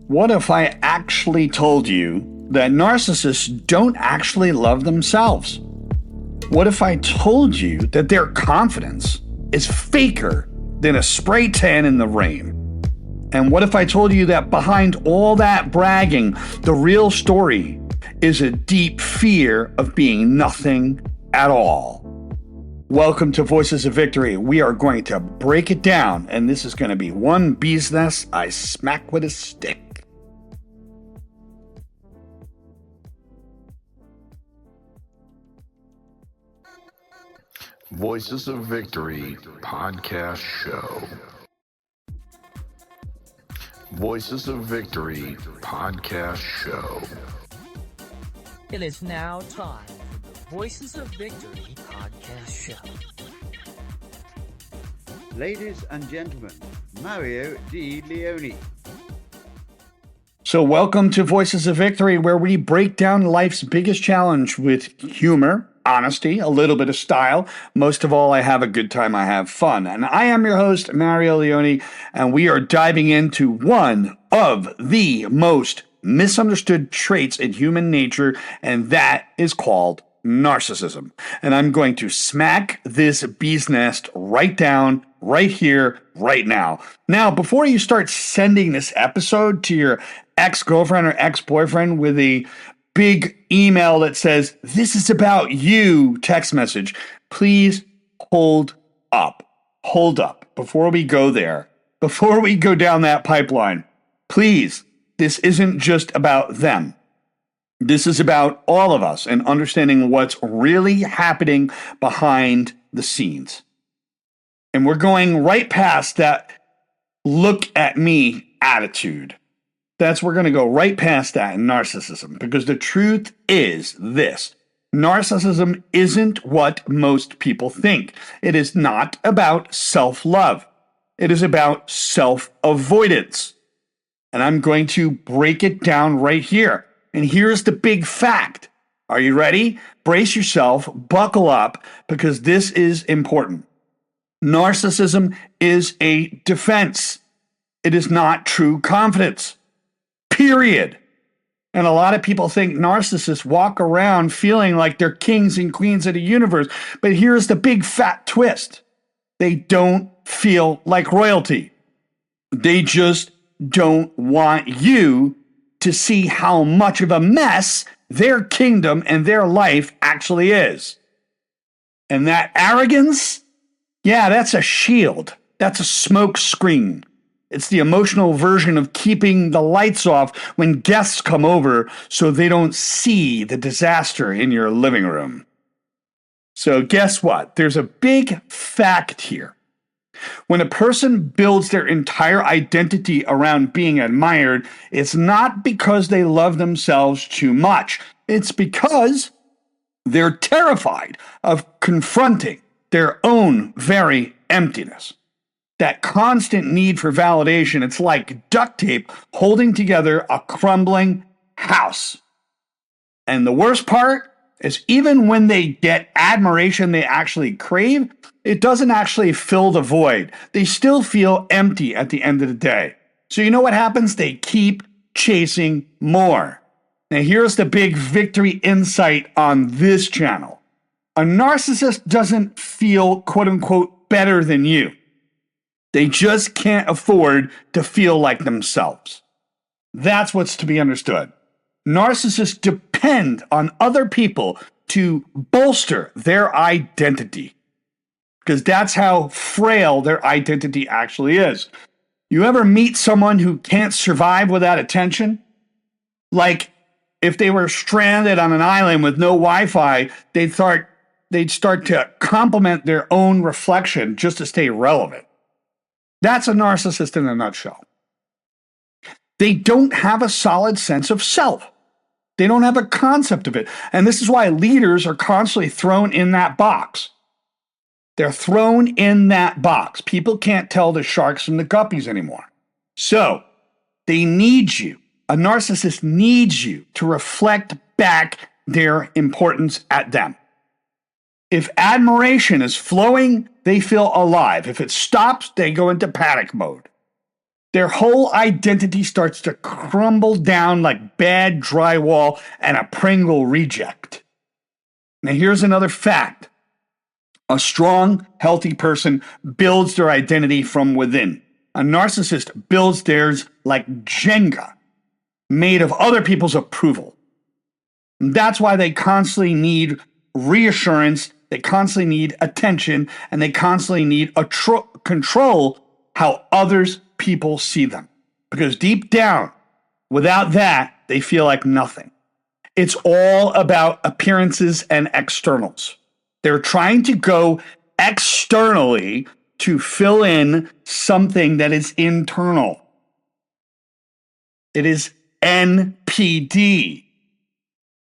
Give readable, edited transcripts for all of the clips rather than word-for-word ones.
What if I actually told you that narcissists don't actually love themselves? What if I told you that their confidence is faker than a spray tan in the rain? And what if I told you that behind all that bragging, the real story is a deep fear of being nothing at all? Welcome to Voices of Victory. We are going to break it down, and this is going to be one bee's nest I smack with a stick. Voices of Victory podcast show. Voices of Victory podcast show. It is now time for the Voices of Victory podcast show. Ladies and gentlemen, Mario Di Leone. So welcome to Voices of Victory, where we break down life's biggest challenge with humor, honesty, a little bit of style. Most of all, I have a good time. I have fun. And I am your host, Mario Leone, and we are diving into one of the most misunderstood traits in human nature, and that is called narcissism. And I'm going to smack this bee's nest right down, right here, right now. Now, before you start sending this episode to your ex-girlfriend or ex-boyfriend with a big email that says, "This is about you," text message, please hold up. Hold up. Before we go there, before we go down that pipeline, please, this isn't just about them. This is about all of us and understanding what's really happening behind the scenes. And we're going right past that look at me attitude. We're going to go right past that in narcissism, because the truth is this. Narcissism isn't what most people think. It is not about self-love. It is about self-avoidance. And I'm going to break it down right here. And here's the big fact. Are you ready? Brace yourself, buckle up, because this is important. Narcissism is a defense. It is not true confidence. Period. And a lot of people think narcissists walk around feeling like they're kings and queens of the universe. But here's the big fat twist. They don't feel like royalty. They just don't want you to see how much of a mess their kingdom and their life actually is. And that arrogance, yeah, that's a shield. That's a smoke screen. It's the emotional version of keeping the lights off when guests come over so they don't see the disaster in your living room. So guess what? There's a big fact here. When a person builds their entire identity around being admired, it's not because they love themselves too much. It's because they're terrified of confronting their own very emptiness. That constant need for validation, it's like duct tape holding together a crumbling house. And the worst part is, even when they get admiration they actually crave, it doesn't actually fill the void. They still feel empty at the end of the day. So you know what happens? They keep chasing more. Now here's the big victory insight on this channel. A narcissist doesn't feel, quote unquote, better than you. They just can't afford to feel like themselves. That's what's to be understood. Narcissists depend on other people to bolster their identity, because that's how frail their identity actually is. You ever meet someone who can't survive without attention? Like, if they were stranded on an island with no Wi-Fi, they'd start to compliment their own reflection just to stay relevant. That's a narcissist in a nutshell. They don't have a solid sense of self. They don't have a concept of it. And this is why leaders are constantly thrown in that box. They're thrown in that box. People can't tell the sharks from the guppies anymore. So they need you. A narcissist needs you to reflect back their importance at them. If admiration is flowing, they feel alive. If it stops, they go into panic mode. Their whole identity starts to crumble down like bad drywall and a Pringle reject. Now, here's another fact. A strong, healthy person builds their identity from within. A narcissist builds theirs like Jenga, made of other people's approval. And that's why they constantly need reassurance, they constantly need attention, and they constantly need control how others people see them. Because deep down, without that, they feel like nothing. It's all about appearances and externals. They're trying to go externally to fill in something that is internal. It is NPD.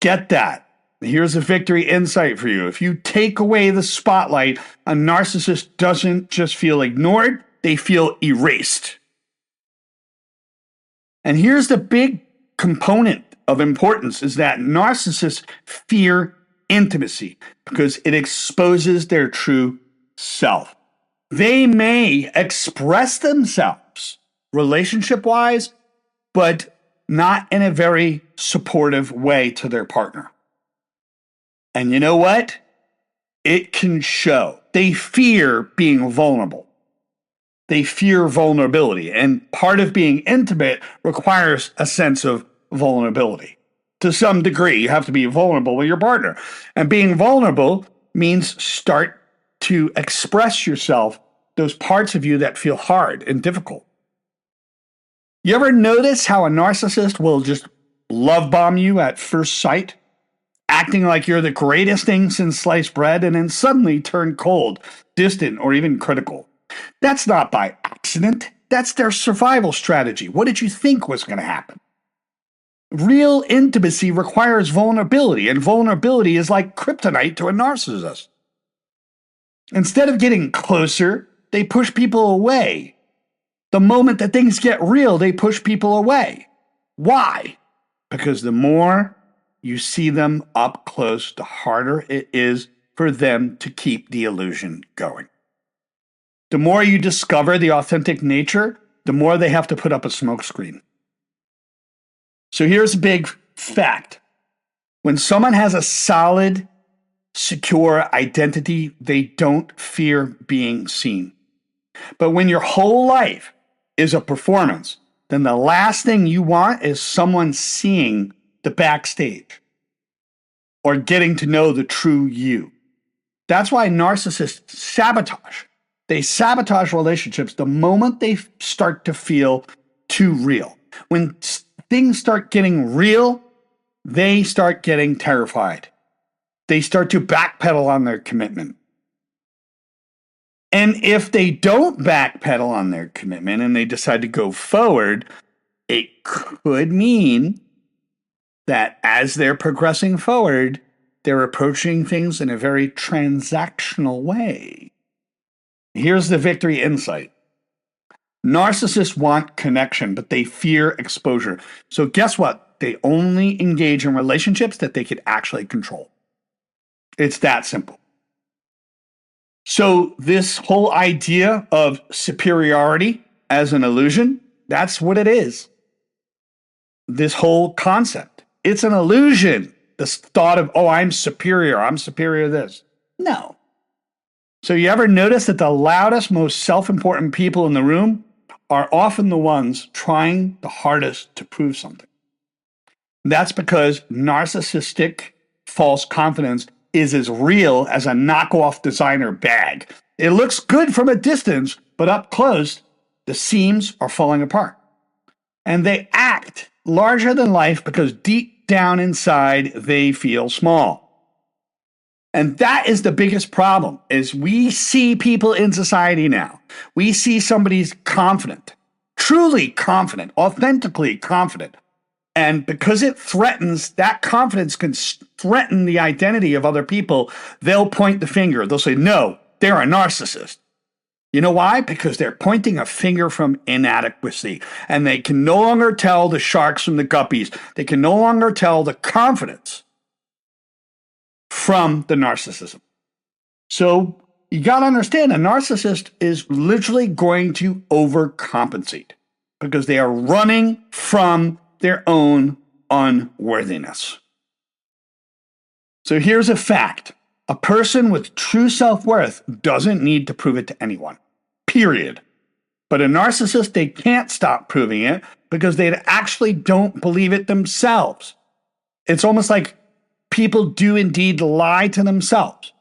Get that. Here's a victory insight for you. If you take away the spotlight, a narcissist doesn't just feel ignored, they feel erased. And here's the big component of importance is that narcissists fear intimacy because it exposes their true self. They may express themselves relationship-wise, but not in a very supportive way to their partner. And you know what? It can show. They fear being vulnerable. They fear vulnerability. And part of being intimate requires a sense of vulnerability. To some degree, you have to be vulnerable with your partner. And being vulnerable means start to express yourself, those parts of you that feel hard and difficult. You ever notice how a narcissist will just love bomb you at first sight, acting like you're the greatest thing since sliced bread, and then suddenly turn cold, distant, or even critical? That's not by accident. That's their survival strategy. What did you think was going to happen? Real intimacy requires vulnerability, and vulnerability is like kryptonite to a narcissist. Instead of getting closer, they push people away. The moment that things get real, they push people away. Why? Because the more you see them up close, the harder it is for them to keep the illusion going. The more you discover the authentic nature, the more they have to put up a smokescreen. So here's a big fact. When someone has a solid, secure identity, they don't fear being seen. But when your whole life is a performance, then the last thing you want is someone seeing the backstage or getting to know the true you. That's why narcissists sabotage. They sabotage relationships the moment they start to feel too real. When things start getting real, they start getting terrified. They start to backpedal on their commitment. And if they don't backpedal on their commitment and they decide to go forward, it could mean that as they're progressing forward, they're approaching things in a very transactional way. Here's the victory insight. Narcissists want connection, but they fear exposure. So guess what? They only engage in relationships that they could actually control. It's that simple. So this whole idea of superiority as an illusion, that's what it is. This whole concept. It's an illusion. This thought of, oh, I'm superior to this. No. So you ever notice that the loudest, most self-important people in the room are often the ones trying the hardest to prove something? That's because narcissistic false confidence is as real as a knockoff designer bag. It looks good from a distance, but up close, the seams are falling apart. And they act larger than life because deep down inside, they feel small. And that is the biggest problem, is we see people in society now. We see somebody's confident, truly confident, authentically confident. And because it threatens, that confidence can threaten the identity of other people, they'll point the finger. They'll say, no, they're a narcissist. You know why? Because they're pointing a finger from inadequacy. And they can no longer tell the sharks from the guppies. They can no longer tell the confidence from the narcissism. So you got to understand, a narcissist is literally going to overcompensate. because they are running from their own unworthiness. So here's a fact. A person with true self-worth doesn't need to prove it to anyone, period. But a narcissist, they can't stop proving it because they actually don't believe it themselves. It's almost like people do indeed lie to themselves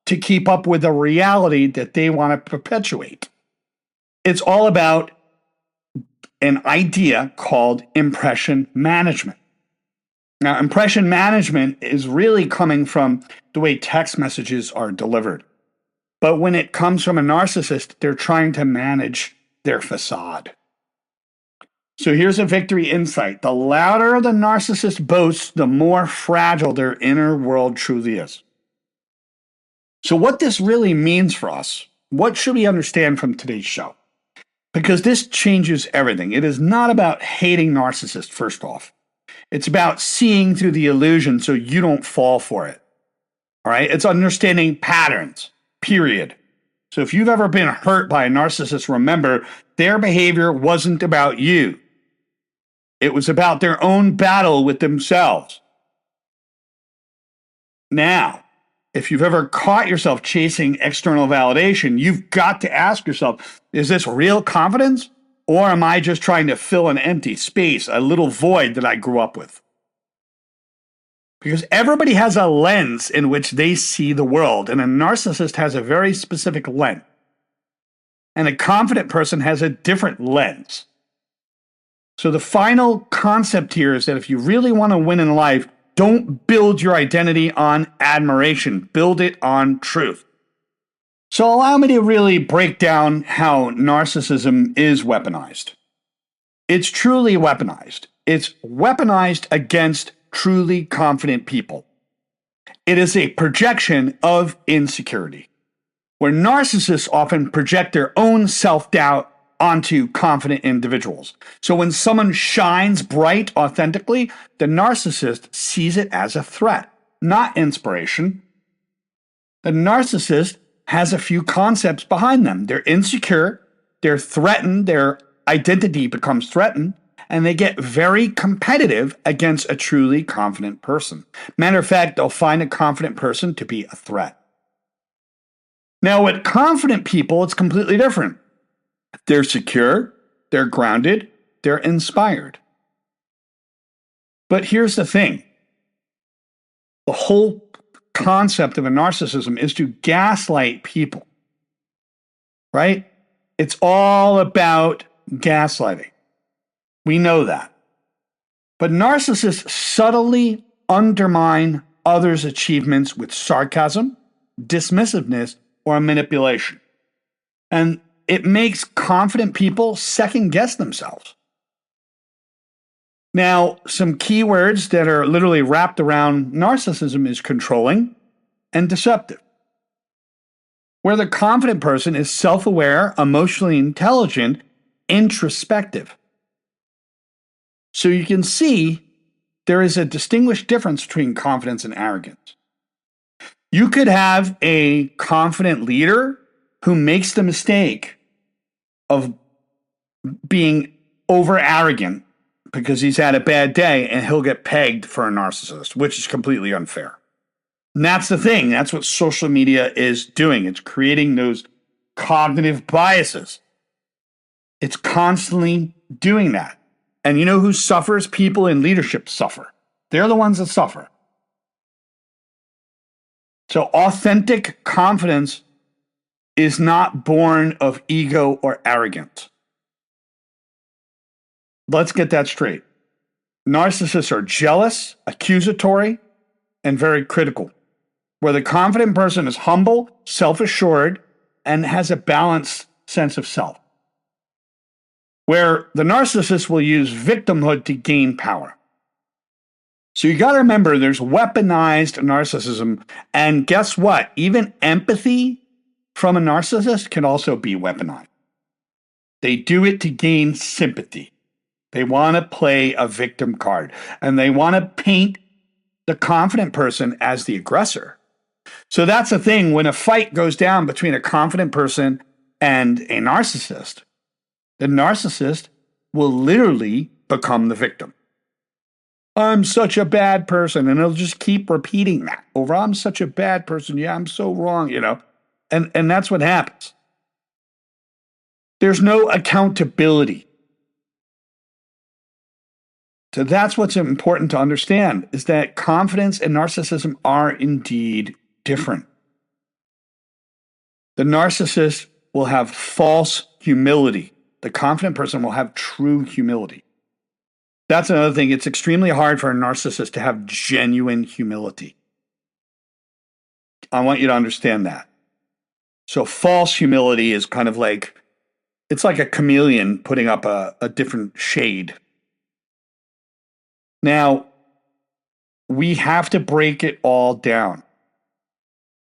to keep up with the reality that they want to perpetuate. It's all about an idea called impression management. Now, impression management is really coming from the way text messages are delivered. But when it comes from a narcissist, they're trying to manage their facade. So here's a victory insight. The louder the narcissist boasts, the more fragile their inner world truly is. So what this really means for us, what should we understand from today's show? Because this changes everything. It is not about hating narcissists, first off. It's about seeing through the illusion so you don't fall for it. All right? It's understanding patterns, period. So if you've ever been hurt by a narcissist, remember, their behavior wasn't about you. It was about their own battle with themselves. Now, if you've ever caught yourself chasing external validation, you've got to ask yourself, is this real confidence? Or am I just trying to fill an empty space, a little void that I grew up with? Because everybody has a lens in which they see the world, and a narcissist has a very specific lens. And a confident person has a different lens. So the final concept here is that if you really want to win in life, don't build your identity on admiration. Build it on truth. So allow me to really break down how narcissism is weaponized. It's truly weaponized. It's weaponized against truly confident people. It is a projection of insecurity, where narcissists often project their own self-doubt onto confident individuals. So when someone shines bright authentically, the narcissist sees it as a threat, not inspiration. The narcissist has a few concepts behind them. They're insecure, they're threatened, their identity becomes threatened, and they get very competitive against a truly confident person. Matter of fact, they'll find a confident person to be a threat. Now, with confident people, it's completely different. They're secure, they're grounded, they're inspired. But here's the thing. The whole concept of a narcissism is to gaslight people, right? It's all about gaslighting. We know that. But narcissists subtly undermine others' achievements with sarcasm, dismissiveness, or manipulation. And it makes confident people second guess themselves. Now, some keywords that are literally wrapped around narcissism is controlling and deceptive. Where the confident person is self-aware, emotionally intelligent, introspective. So you can see there is a distinguished difference between confidence and arrogance. You could have a confident leader who makes the mistake of being over arrogant because he's had a bad day and he'll get pegged for a narcissist, which is completely unfair. And that's the thing. That's what social media is doing. It's creating those cognitive biases. It's constantly doing that. And you know who suffers? People in leadership suffer. They're the ones that suffer. So authentic confidence is not born of ego or arrogance. Let's get that straight. Narcissists are jealous, accusatory, and very critical. Where the confident person is humble, self-assured, and has a balanced sense of self. Where the narcissist will use victimhood to gain power. So you got to remember there's weaponized narcissism, and guess what? Even empathy from a narcissist can also be weaponized. They do it to gain sympathy. They want to play a victim card, and they want to paint the confident person as the aggressor. So that's the thing. When a fight goes down between a confident person and a narcissist, the narcissist will literally become the victim. I'm such a bad person. And it'll just keep repeating that over. I'm such a bad person. Yeah, I'm so wrong, And that's what happens. There's no accountability. So that's what's important to understand, is that confidence and narcissism are indeed different. The narcissist will have false humility. The confident person will have true humility. That's another thing. It's extremely hard for a narcissist to have genuine humility. I want you to understand that. So false humility is kind of like, it's like a chameleon putting up a different shade. Now, we have to break it all down.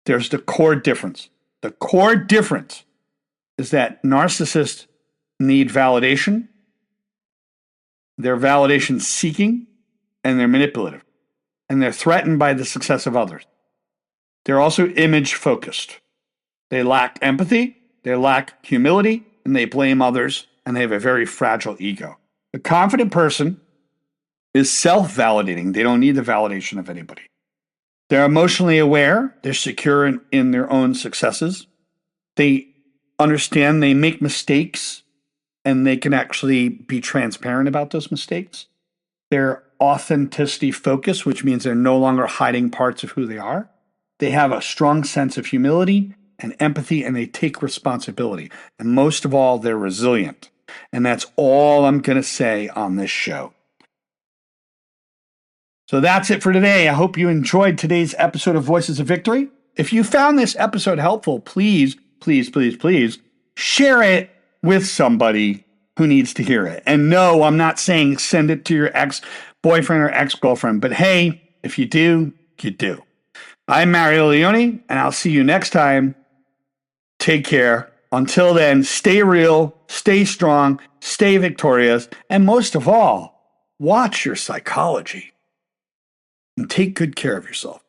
There's the core difference. The core difference is that narcissists need validation, they're validation seeking, and they're manipulative. And they're threatened by the success of others. They're also image focused. They lack empathy, they lack humility, and they blame others, and they have a very fragile ego. A confident person is self-validating. They don't need the validation of anybody. They're emotionally aware. They're secure in their own successes. They understand they make mistakes, and they can actually be transparent about those mistakes. They're authenticity focused, which means they're no longer hiding parts of who they are. They have a strong sense of humility and empathy, and they take responsibility. And most of all, they're resilient. And that's all I'm going to say on this show. So that's it for today. I hope you enjoyed today's episode of Voices of Victory. If you found this episode helpful, please, please, please, please share it with somebody who needs to hear it. And no, I'm not saying send it to your ex-boyfriend or ex-girlfriend, but hey, if you do, you do. I'm Mario Leone, and I'll see you next time. Take care. Until then, stay real, stay strong, stay victorious, and most of all, watch your psychology and take good care of yourself.